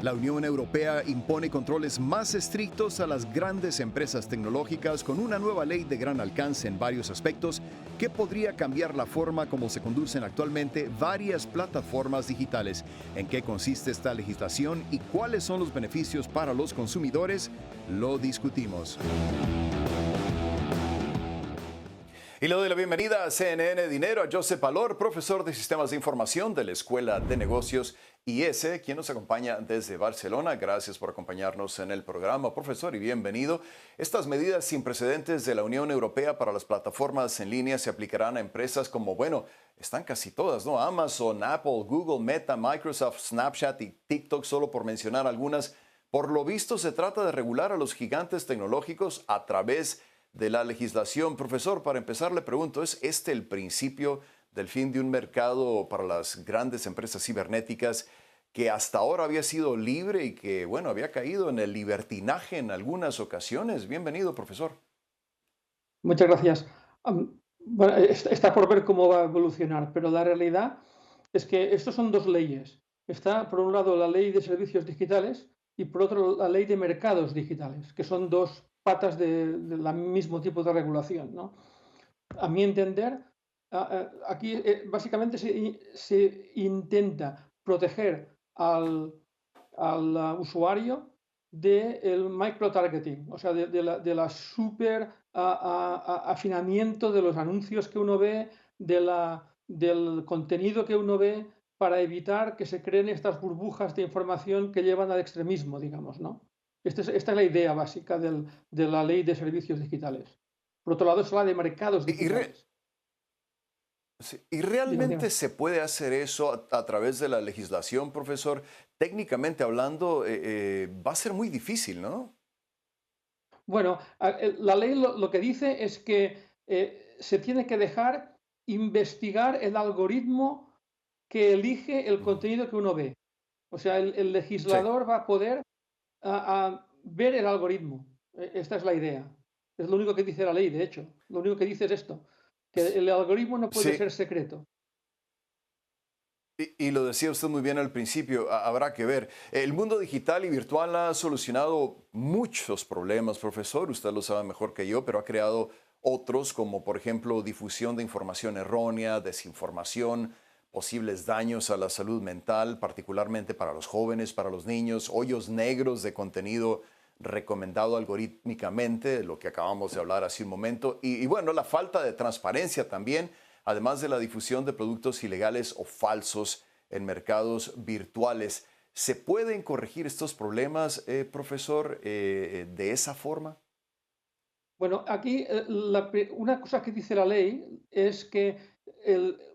La Unión Europea impone controles más estrictos a las grandes empresas tecnológicas con una nueva ley de gran alcance en varios aspectos que podría cambiar la forma como se conducen actualmente varias plataformas digitales. ¿En qué consiste esta legislación y cuáles son los beneficios para los consumidores? Lo discutimos. Y le doy la bienvenida a CNN Dinero a Josep Alor, profesor de Sistemas de Información de la Escuela de Negocios IES, quien nos acompaña desde Barcelona. Gracias por acompañarnos en el programa, profesor, y bienvenido. Estas medidas sin precedentes de la Unión Europea para las plataformas en línea se aplicarán a empresas como, bueno, están casi todas, ¿no? Amazon, Apple, Google, Meta, Microsoft, Snapchat y TikTok, solo por mencionar algunas. Por lo visto, se trata de regular a los gigantes tecnológicos a través de la legislación. Profesor, para empezar le pregunto, ¿es este el principio del fin de un mercado para las grandes empresas cibernéticas que hasta ahora había sido libre y que, bueno, había caído en el libertinaje en algunas ocasiones? Bienvenido, profesor. Muchas gracias. Bueno, está por ver cómo va a evolucionar, pero la realidad es que estos son dos leyes. Está, por un lado, la ley de servicios digitales y, por otro, la ley de mercados digitales, que son dos patas del mismo tipo de regulación, ¿no? A mi entender, aquí básicamente se intenta proteger al usuario del microtargeting, o sea, de la super afinamiento de los anuncios que uno ve, del contenido que uno ve, para evitar que se creen estas burbujas de información que llevan al extremismo, digamos, ¿no? Esta es la idea básica de la ley de servicios digitales. Por otro lado, es la de mercados Y, y re- digitales. sí, ¿y Dime, realmente dime. se puede hacer eso a través de la legislación, profesor? Técnicamente hablando, va a ser muy difícil, ¿no? Bueno, la ley lo que dice es que se tiene que dejar investigar el algoritmo que elige el Ujú. contenido que uno ve. O sea, el Sí. legislador va a poder ver el algoritmo. Esta es la idea. Es lo único que dice la ley, de hecho. Lo único que dice es esto, que el algoritmo no puede Sí, ser secreto. y lo decía usted muy bien al principio, habrá que ver. El mundo digital y virtual ha solucionado muchos problemas, profesor, usted lo sabe mejor que yo, pero ha creado otros, como por ejemplo difusión de información errónea, desinformación, posibles daños a la salud mental, particularmente para los jóvenes, para los niños, hoyos negros de contenido recomendado algorítmicamente, lo que acabamos de hablar hace un momento, y bueno, la falta de transparencia también, además de la difusión de productos ilegales o falsos en mercados virtuales. ¿Se pueden corregir estos problemas, profesor, de esa forma? Bueno, aquí una cosa que dice la ley es que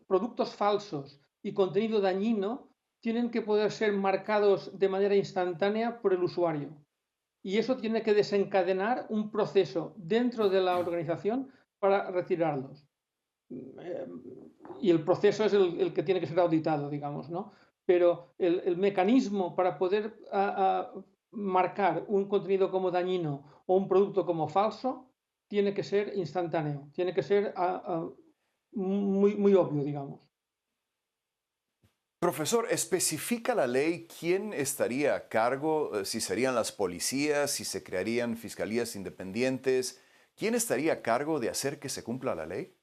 productos falsos y contenido dañino tienen que poder ser marcados de manera instantánea por el usuario. Y eso tiene que desencadenar un proceso dentro de la organización para retirarlos. Eh, y el proceso es el que tiene que ser auditado, digamos, ¿no? Pero el mecanismo para poder marcar un contenido como dañino o un producto como falso tiene que ser instantáneo, tiene que ser muy, muy obvio, digamos. Profesor, ¿especifica la ley quién estaría a cargo? Si serían las policías, si se crearían fiscalías independientes. ¿Quién estaría a cargo de hacer que se cumpla la ley?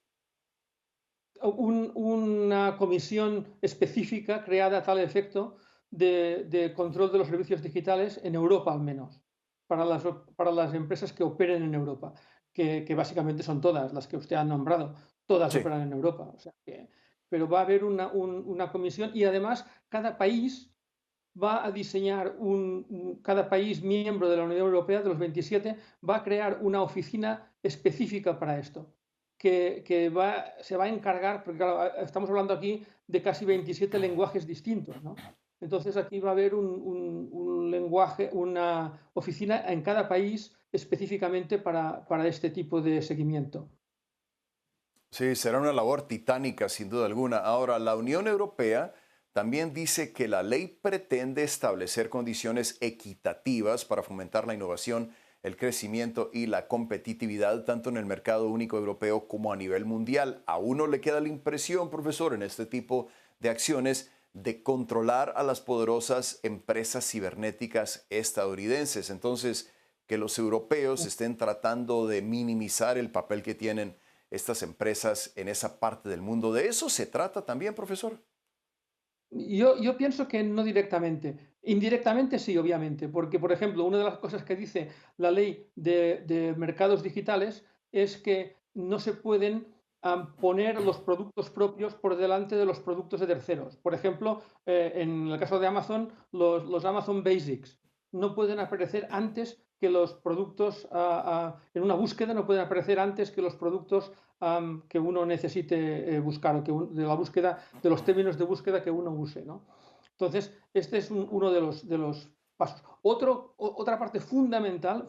Una comisión específica creada a tal efecto de control de los servicios digitales en Europa, al menos, para las empresas que operen en Europa, que básicamente son todas las que usted ha nombrado, todas Sí. operan en Europa. O sea pero va a haber una comisión y además cada país va a diseñar cada país miembro de la Unión Europea, de los 27, va a crear una oficina específica para esto, que se va a encargar, porque claro, estamos hablando aquí de casi 27 lenguajes distintos, ¿no? Entonces aquí va a haber un lenguaje, una oficina en cada país específicamente para este tipo de seguimiento. Sí, será una labor titánica, sin duda alguna. Ahora, la Unión Europea también dice que la ley pretende establecer condiciones equitativas para fomentar la innovación, el crecimiento y la competitividad, tanto en el mercado único europeo como a nivel mundial. A uno le queda la impresión, profesor, en este tipo de acciones, de controlar a las poderosas empresas cibernéticas estadounidenses. Entonces, que los europeos estén tratando de minimizar el papel que tienen estas empresas en esa parte del mundo. ¿De eso se trata también, profesor? Yo pienso que no directamente. Indirectamente sí, obviamente, porque, por ejemplo, una de las cosas que dice la ley de mercados digitales es que no se pueden poner los productos propios por delante de los productos de terceros. Por ejemplo, en el caso de Amazon, los Amazon Basics no pueden aparecer antes que los productos, en una búsqueda no pueden aparecer antes que los productos que uno necesite buscar, o de la búsqueda, de los términos de búsqueda que uno use, ¿no? Entonces, este es uno de los pasos. Otra parte fundamental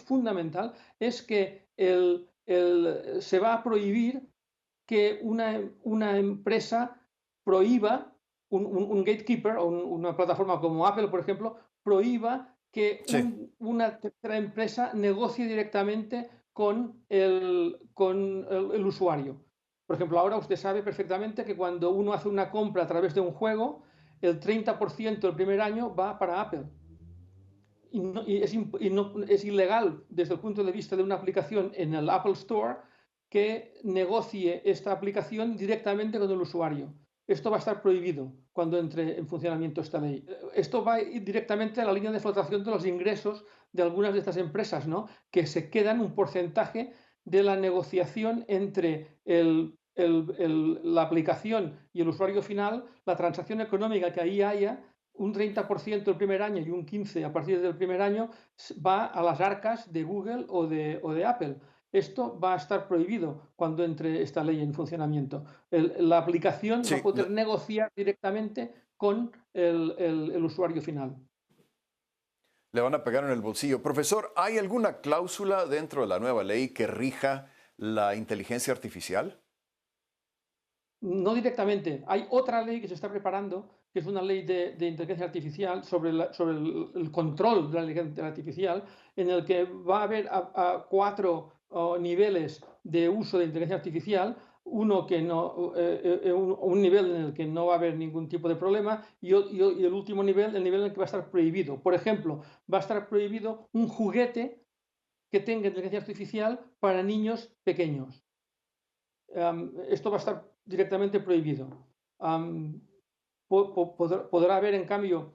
es que se va a prohibir que una empresa prohíba, un gatekeeper o una plataforma como Apple, por ejemplo, prohíba que Sí, una tercera empresa negocie directamente con el usuario. Por ejemplo, ahora usted sabe perfectamente que cuando uno hace una compra a través de un juego, el 30% del primer año va para Apple. Es ilegal desde el punto de vista de una aplicación en el Apple Store que negocie esta aplicación directamente con el usuario. Esto va a estar prohibido cuando entre en funcionamiento esta ley. Esto va a ir directamente a la línea de flotación de los ingresos de algunas de estas empresas, ¿no? Que se quedan un porcentaje de la negociación entre la aplicación y el usuario final, la transacción económica que ahí haya, un 30% el primer año y un 15% a partir del primer año va a las arcas de Google o de Apple. Esto va a estar prohibido cuando entre esta ley en funcionamiento. La aplicación va a sí. poder negociar directamente con el usuario final. Le van a pegar en el bolsillo. Profesor, ¿hay alguna cláusula dentro de la nueva ley que rija la inteligencia artificial? No directamente. Hay otra ley que se está preparando, que es una ley de inteligencia artificial sobre el control de la inteligencia artificial, en el que va a haber a cuatro niveles de uso de inteligencia artificial. Uno que no, un nivel en el que no va a haber ningún tipo de problema y el último nivel, el nivel en el que va a estar prohibido. Por ejemplo, va a estar prohibido un juguete que tenga inteligencia artificial para niños pequeños. Esto va a estar directamente prohibido. Podrá haber, en cambio,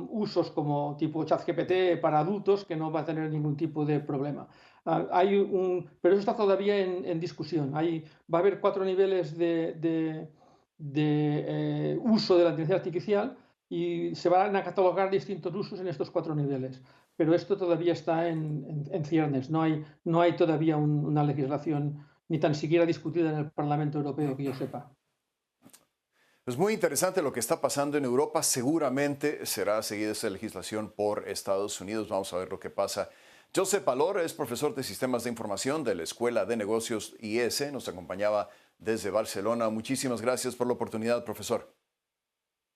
usos como tipo ChatGPT para adultos que no va a tener ningún tipo de problema. Pero eso está todavía en discusión. Va a haber cuatro niveles de uso de la inteligencia artificial y se van a catalogar distintos usos en estos cuatro niveles. Pero esto todavía está en ciernes. No hay todavía una legislación ni tan siquiera discutida en el Parlamento Europeo, que yo sepa. Es muy interesante lo que está pasando en Europa. Seguramente será seguida esta legislación por Estados Unidos. Vamos a ver lo que pasa. Josep Palor es profesor de Sistemas de Información de la Escuela de Negocios IS. Nos acompañaba desde Barcelona. Muchísimas gracias por la oportunidad, profesor.